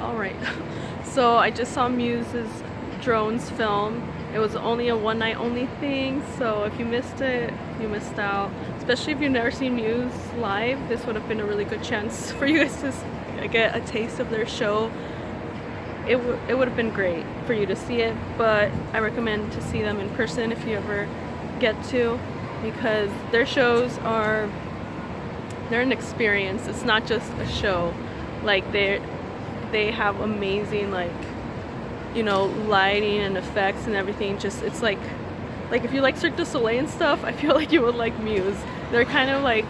Alright, so I just saw Muse's Drones film. It was only a one night only thing, so if you missed it, you missed out. Especially if you've never seen Muse live, this would have been a really good chance for you guys to get a taste of their show. It would have been great for you to see it, but I recommend to see them in person if you ever get to, because their shows they're an experience. It's not just a show. Like they have amazing, like, you know, lighting and effects and everything. Just it's like if you like Cirque du Soleil and stuff, I feel like you would like Muse. They're kind of like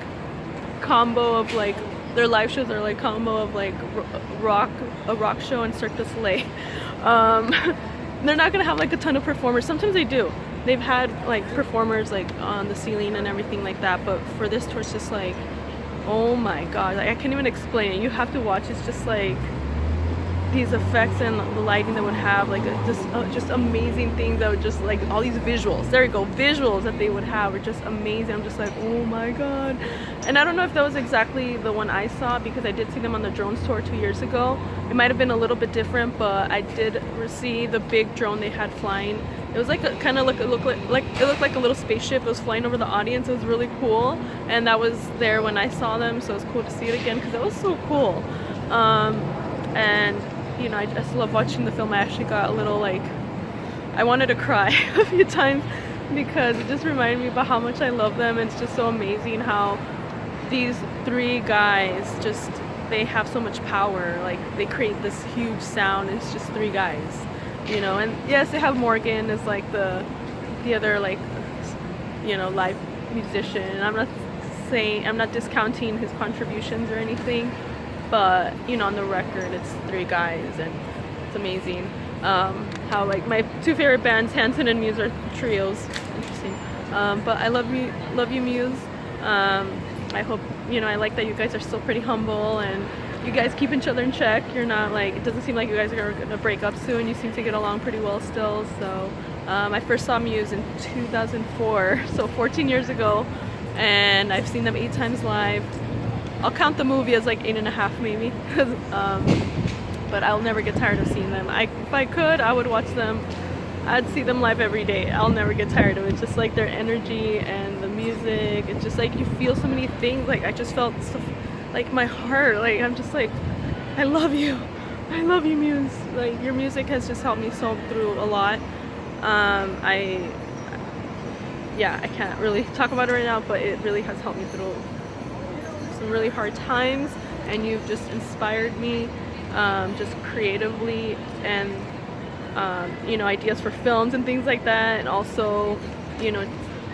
combo of like, their live shows are like combo of like a rock show and Cirque du Soleil. They're not gonna have like a ton of performers. Sometimes they do. They've had like performers like on the ceiling and everything like that, but for this tour it's just like, oh my god, like, I can't even explain it. You have to watch. It's just like these effects and the lighting that would have like just amazing things that would just like all these visuals. There you go, visuals that they would have are just amazing. I'm just like, oh my god. And I don't know if that was exactly the one I saw, because I did see them on the Drones tour 2 years ago. It might have been a little bit different, but I did see the big drone they had flying. It was like it looked like a little spaceship. It was flying over the audience. It was really cool, and that was there when I saw them, so it was cool to see it again because it was so cool. And you know, I just love watching the film. I actually got a little like, I wanted to cry a few times because it just reminded me about how much I love them. It's just so amazing how these three guys just, they have so much power. Like they create this huge sound. It's just three guys, you know. And yes, they have Morgan as like the other, like, you know, live musician. And I'm not discounting his contributions or anything, but you know, on the record it's three guys, and it's amazing how like my two favorite bands, Hanson and Muse, are trios. Interesting. But I love you Muse. I hope, you know, I like that you guys are still pretty humble and you guys keep each other in check. You're not like, it doesn't seem like you guys are gonna break up soon. You seem to get along pretty well still. So I first saw Muse in 2004, so 14 years ago, and I've seen them 8 times live. I'll count the movie as like 8.5 maybe, but I'll never get tired of seeing them. If I could, I would watch them. I'd see them live every day. I'll never get tired of it. It's just like their energy and the music. It's just like you feel so many things. Like I just felt so, like my heart. Like I'm just like, I love you. I love you, Muse. Like your music has just helped me so through a lot. I can't really talk about it right now, but it really has helped me through some really hard times, and you've just inspired me just creatively, and you know, ideas for films and things like that. And also, you know,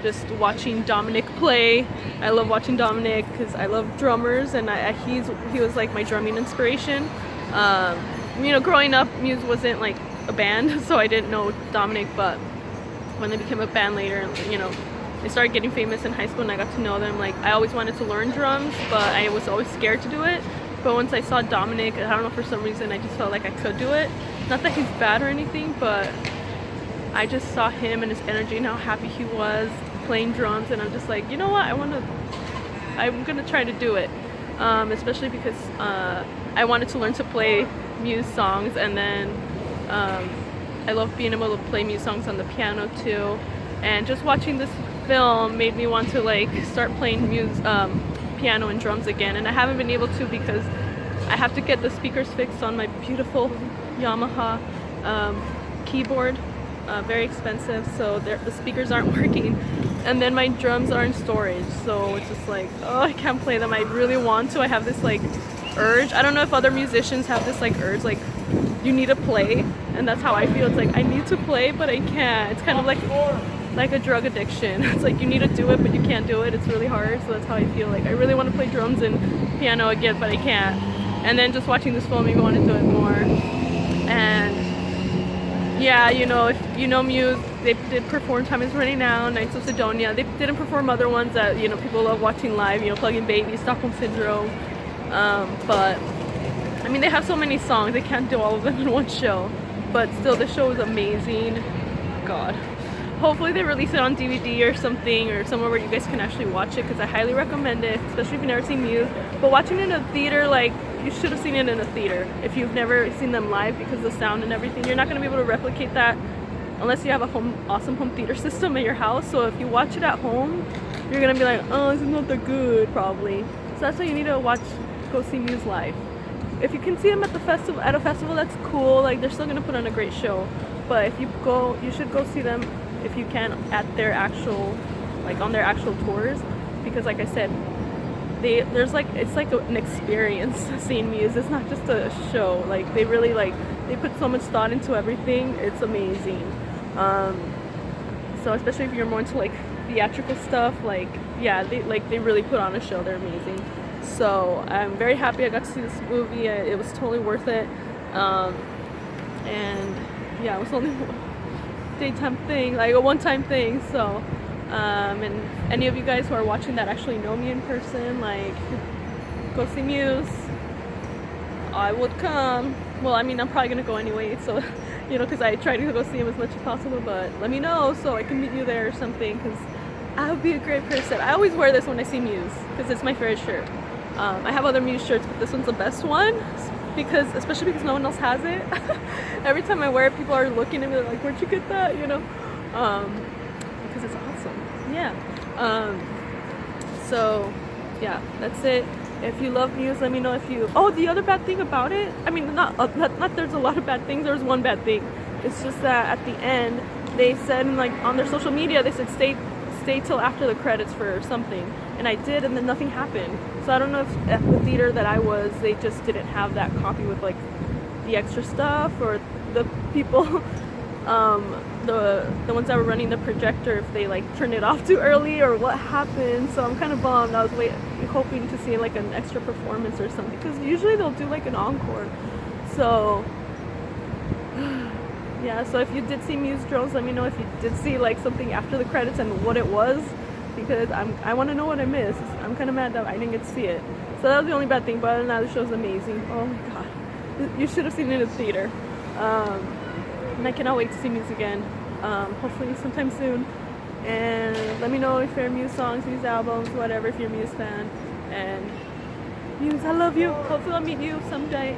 just watching Dominic play. I love watching Dominic because I love drummers, and he was like my drumming inspiration. You know, growing up, Muse wasn't like a band, so I didn't know Dominic, but when they became a band later, you know, they started getting famous in high school and I got to know them. Like I always wanted to learn drums, but I was always scared to do it. But once I saw Dominic, I don't know, for some reason I just felt like I could do it. Not that he's bad or anything, but I just saw him and his energy and how happy he was playing drums, and I'm just like, you know what, I'm gonna try to do it. Especially because I wanted to learn to play Muse songs, and then I love being able to play Muse songs on the piano too. And just watching this film made me want to like start playing Muse piano and drums again, and I haven't been able to because I have to get the speakers fixed on my beautiful Yamaha keyboard. Very expensive, so the speakers aren't working, and then my drums are in storage, so it's just like, oh, I can't play them. I really want to. I have this like urge. I don't know if other musicians have this like urge, like you need to play, and that's how I feel. It's like I need to play, but I can't. It's kind of like a drug addiction. It's like you need to do it, but you can't do it. It's really hard. So that's how I feel. Like I really want to play drums and piano again, but I can't. And then just watching this film made me want to do it more. And yeah, you know, if you know Muse, they did perform Time Is Running Out, Nights of Sidonia. They didn't perform other ones that, you know, people love watching live, you know, Plug-in Baby, Stockholm Syndrome. But I mean, they have so many songs, they can't do all of them in one show. But still, the show is amazing. God. Hopefully they release it on DVD or something, or somewhere where you guys can actually watch it, because I highly recommend it, especially if you've never seen Muse. But watching it in a theater, like, you should have seen it in a theater if you've never seen them live, because the sound and everything, you're not going to be able to replicate that unless you have a awesome home theater system at your house. So if you watch it at home, you're going to be like, oh, it's not that good, probably. So that's why you need to go see Muse live. If you can see them at a festival, that's cool. Like, they're still going to put on a great show. But if you go, you should go see them if you can at their actual, like on their actual tours, because like I said, it's like an experience seeing Muse. It's not just a show. Like, they really they put so much thought into everything. It's amazing. So especially if you're more into like theatrical stuff, like, yeah, they really put on a show. They're amazing. So I'm very happy I got to see this movie. It was totally worth it. And yeah, it was only a daytime thing, like a one-time thing. So and any of you guys who are watching that actually know me in person, like, go see Muse. I would come. Well, I mean, I'm probably gonna go anyway, so you know, because I try to go see him as much as possible. But let me know so I can meet you there or something, because I would be a great person. I always wear this when I see Muse because it's my favorite shirt. I have other Muse shirts, but this one's the best one, especially because no one else has it. Every time I wear it, people are looking at me like, where'd you get that, you know? Because it's awesome. Yeah. So yeah, that's it. If you love Muse, let me know. If you, oh, the other bad thing about it, I mean, not there's a lot of bad things, there's one bad thing. It's just that at the end they said, like, on their social media, they said stay till after the credits for something, and I did, and then nothing happened. So I don't know if at the theater that I was, they just didn't have that copy with like the extra stuff, or the people, the ones that were running the projector, if they like turned it off too early or what happened. So I'm kind of bummed. I was hoping to see like an extra performance or something, because usually they'll do like an encore. So yeah, so if you did see Muse Drones, let me know if you did see like something after the credits and what it was, because I want to know what I missed. I'm kind of mad that I didn't get to see it. So that was the only bad thing, but other than that, the show's amazing. Oh my god, you should have seen it in the theater. And I cannot wait to see Muse again, hopefully sometime soon. And let me know if you're Muse songs, Muse albums, whatever, if you're a Muse fan. And Muse, I love you. Hopefully I'll meet you someday.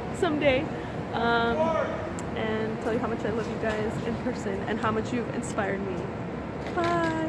And tell you how much I love you guys in person and how much you've inspired me. Bye.